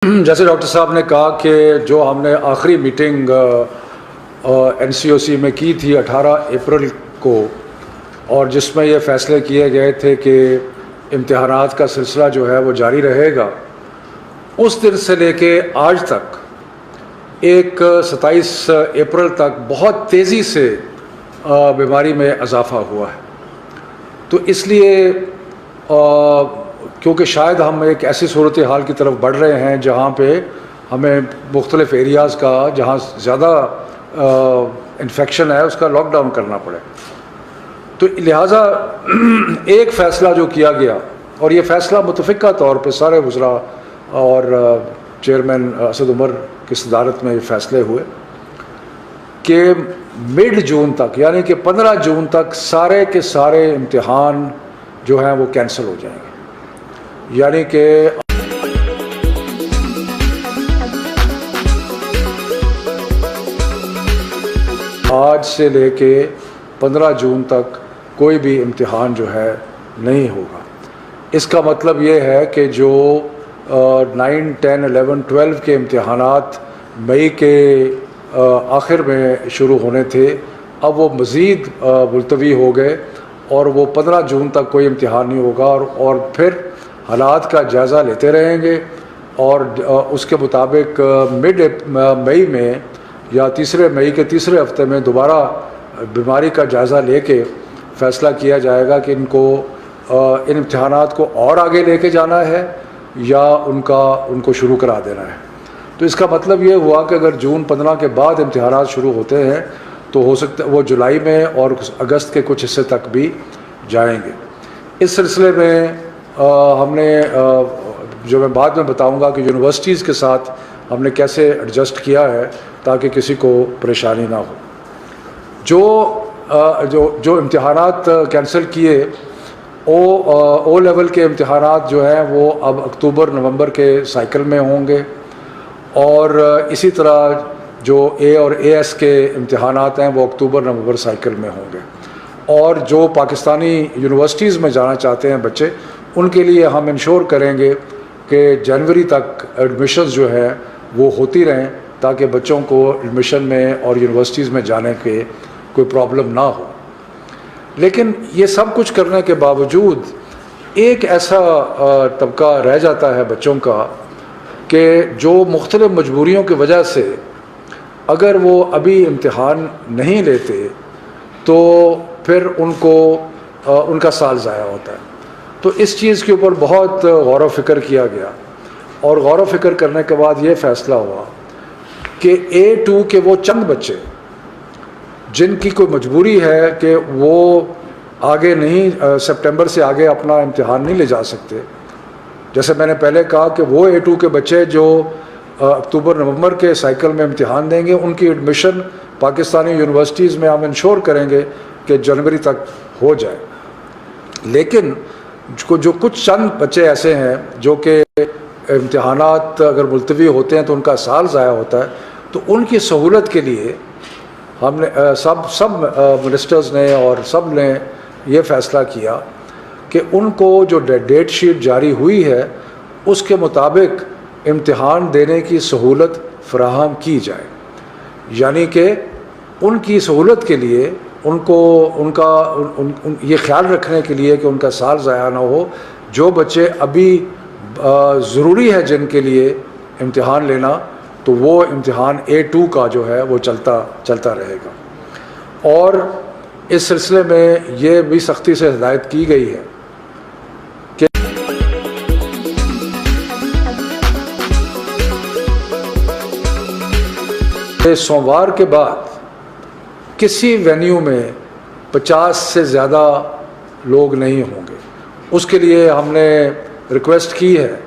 जैसे डॉक्टर साहब ने कहा कि जो हमने आखिरी मीटिंग एनसीओसी में की थी 18 अप्रैल को, और जिसमें ये फ़ैसले किए गए थे कि इम्तिहानात का सिलसिला जो है वो जारी रहेगा, उस दिन से लेके आज तक एक 27 अप्रैल तक बहुत तेज़ी से बीमारी में इजाफ़ा हुआ है। तो इसलिए क्योंकि शायद हम एक ऐसी सूरत हाल की तरफ बढ़ रहे हैं जहाँ पे हमें मुख्तलिफ़ एरियाज़ का जहाँ ज़्यादा इन्फेक्शन है उसका लॉकडाउन करना पड़े, तो लिहाजा एक फ़ैसला जो किया गया, और ये फ़ैसला मुतफ़िक़ा तौर पे सारे वज़रा और चेयरमैन असद उमर की सदारत में ये फ़ैसले हुए कि मिड जून तक, यानी कि 15 जून तक सारे के सारे इम्तिहान जो हैं वो कैंसिल हो जाएंगे। यानी कि आज से लेके 15 जून तक कोई भी इम्तिहान जो है नहीं होगा। इसका मतलब ये है कि जो 9, 10, 11, 12 के इम्तिहानात मई के आखिर में शुरू होने थे, अब वो मज़ीद मुलतवी हो गए और वो 15 जून तक कोई इम्तिहान नहीं होगा। और फिर हालात का जायज़ा लेते रहेंगे और उसके मुताबिक मिड मई में या तीसरे मई के तीसरे हफ्ते में दोबारा बीमारी का जायज़ा लेके फ़ैसला किया जाएगा कि इनको इन इम्तिहानात को और आगे लेके जाना है या उनको शुरू करा देना है। तो इसका मतलब ये हुआ कि अगर जून 15 के बाद इम्तिहानात शुरू होते हैं तो हो सकता है वो जुलाई में और अगस्त के कुछ हिस्से तक भी जाएंगे। इस सिलसिले में हमने जो मैं बाद में बताऊंगा कि यूनिवर्सिटीज़ के साथ हमने कैसे एडजस्ट किया है ताकि किसी को परेशानी ना हो। जो इम्तिहानात कैंसिल किए, ओ लेवल के इम्तिहानात जो हैं वो अब अक्टूबर नवंबर के साइकिल में होंगे, और इसी तरह जो ए और एएस के इम्तिहानात हैं वो अक्टूबर नवंबर साइकिल में होंगे। और जो पाकिस्तानी यूनिवर्सिटीज़ में जाना चाहते हैं बच्चे, उनके लिए हम इंश्योर करेंगे कि जनवरी तक एडमिशन्स जो है वो होती रहें ताकि बच्चों को एडमिशन में और यूनिवर्सिटीज़ में जाने के कोई प्रॉब्लम ना हो। लेकिन ये सब कुछ करने के बावजूद एक ऐसा तबका रह जाता है बच्चों का कि जो मुख्तलिफ़ मजबूरियों की वजह से अगर वो अभी इम्तिहान नहीं लेते तो फिर उनका साल ज़ाया होता है। तो इस चीज़ के ऊपर बहुत गौर व फिक्र किया गया, और गौर व फिक्र करने के बाद ये फ़ैसला हुआ कि A2 के वो चंद बच्चे जिनकी कोई मजबूरी है कि वो आगे नहीं सितंबर से आगे अपना इम्तिहान नहीं ले जा सकते, जैसे मैंने पहले कहा कि वो A2 के बच्चे जो अक्टूबर नवंबर के साइकिल में इम्तिहान देंगे, उनकी एडमिशन पाकिस्तानी यूनिवर्सिटीज़ में हम इंश्योर करेंगे कि जनवरी तक हो जाए। लेकिन जो कुछ चंद बच्चे ऐसे हैं जो कि इम्तिहानात अगर मुलतवी होते हैं तो उनका साल ज़ाया होता है, तो उनकी सहूलत के लिए हमने सब मिनिस्टर्स ने और सब ने ये फ़ैसला किया कि उनको जो डेट शीट जारी हुई है उसके मुताबिक इम्तिहान देने की सहूलत फ़राहम की जाए। यानी कि उनकी सहूलत के लिए ये ख्याल रखने के लिए कि उनका साल ज़ाया ना हो, जो बच्चे अभी ज़रूरी है जिनके लिए इम्तिहान लेना, तो वो इम्तिहान A2 का जो है वो चलता रहेगा। और इस सिलसिले में ये भी सख्ती से हिदायत की गई है कि सोमवार के बाद किसी वेन्यू में 50 से ज़्यादा लोग नहीं होंगे। उसके लिए हमने रिक्वेस्ट की है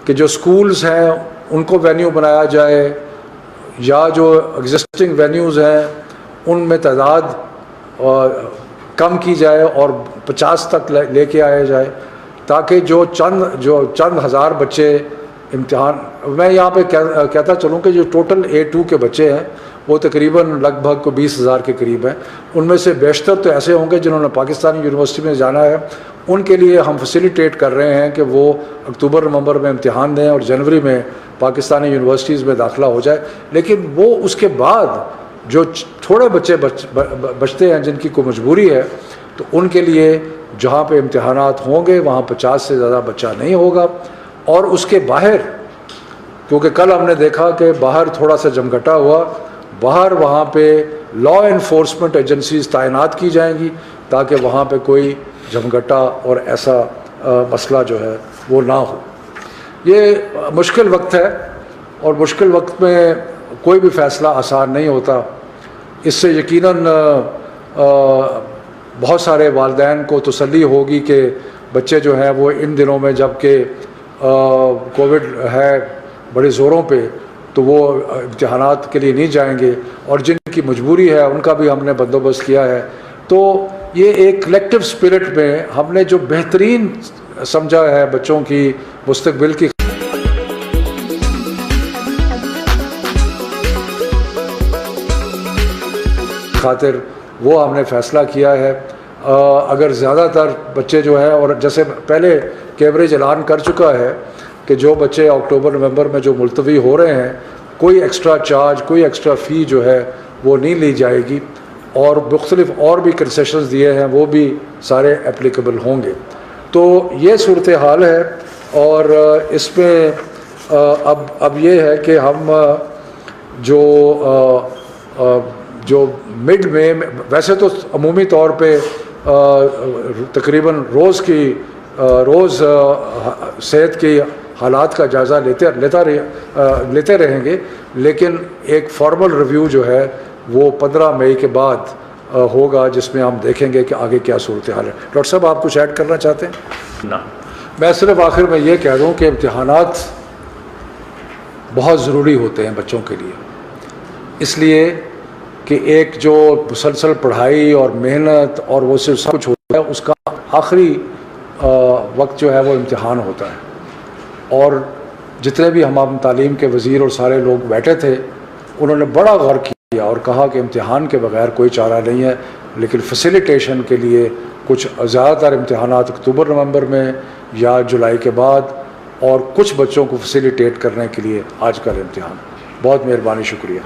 कि जो स्कूल्स हैं उनको वेन्यू बनाया जाए, या जो एग्जिस्टिंग वेन्यूज़ हैं उनमें तादाद कम की जाए और 50 तक लेके आया जाए, ताकि जो चंद हज़ार बच्चे इम्तिहान, मैं यहाँ पे कहता चलूँ कि जो टोटल A2 के बच्चे हैं वो तकरीबन लगभग को 20,000 के करीब हैं। उनमें से बेशतर तो ऐसे होंगे जिन्होंने पाकिस्तानी यूनिवर्सिटी में जाना है, उनके लिए हम फैसिलिटेट कर रहे हैं कि वो अक्टूबर नवंबर में इम्तिहान दें और जनवरी में पाकिस्तानी यूनिवर्सिटीज़ में दाखिला हो जाए। लेकिन वो उसके बाद जो थोड़े बच्चे बचते हैं जिनकी कोई मजबूरी है, तो उनके लिए जहाँ पे इम्तिहानात होंगे वहाँ 50 से ज़्यादा बच्चा नहीं होगा। और उसके बाहर, क्योंकि कल हमने देखा कि बाहर थोड़ा सा जमघटा हुआ, बाहर वहाँ पे लॉ इन्फोर्समेंट एजेंसीज तैनात की जाएंगी ताकि वहाँ पे कोई जमघटा और ऐसा मसला जो है वो ना हो। ये मुश्किल वक्त है और मुश्किल वक्त में कोई भी फ़ैसला आसान नहीं होता। इससे यकीनन बहुत सारे वालिदैन को तसल्ली होगी कि बच्चे जो हैं वो इन दिनों में जबकि कोविड है बड़े ज़ोरों पे, तो वो इम्तिहानात के लिए नहीं जाएंगे और जिनकी मजबूरी है उनका भी हमने बंदोबस्त किया है। तो ये एक कलेक्टिव स्पिरिट में हमने जो बेहतरीन समझा है बच्चों की मुस्तकबिल की खातिर वो हमने फ़ैसला किया है। अगर ज़्यादातर बच्चे जो है, और जैसे पहले कैमरेज ऐलान कर चुका है कि जो बच्चे अक्टूबर नवंबर में जो मुलतवी हो रहे हैं, कोई एक्स्ट्रा चार्ज, कोई एक्स्ट्रा फ़ी जो है वो नहीं ली जाएगी और मुख्तलिफ और भी कंसेशंस दिए हैं वो भी सारे एप्लीकेबल होंगे। तो ये सूरत हाल है और इसमें अब ये है कि हम जो मिड में, वैसे तो अमूमी तौर पे तकरीबन रोज़ सेहत की हालात का जायज़ा लेते रहेंगे, लेकिन एक फॉर्मल रिव्यू जो है वो 15 मई के बाद होगा जिसमें हम देखेंगे कि आगे क्या सूरत हाल है। डॉक्टर साहब, आप कुछ ऐड करना चाहते हैं? ना, मैं सिर्फ आखिर में ये कह दूँ कि इम्तिहानात बहुत ज़रूरी होते हैं बच्चों के लिए, इसलिए कि एक जो मुसलसल पढ़ाई और मेहनत और वो सिर्फ सब कुछ होता है, उसका आखिरी वक्त जो है वो इम्तिहान होता है। और जितने भी हम तालीम के वज़ीर और सारे लोग बैठे थे, उन्होंने बड़ा गौर किया और कहा कि इम्तिहान के बगैर कोई चारा नहीं है, लेकिन फैसिलिटेशन के लिए कुछ ज़्यादातर इम्तिहानात अक्टूबर नवंबर में या जुलाई के बाद, और कुछ बच्चों को फैसिलिटेट करने के लिए आजकल इम्तिहान। बहुत मेहरबानी, शुक्रिया।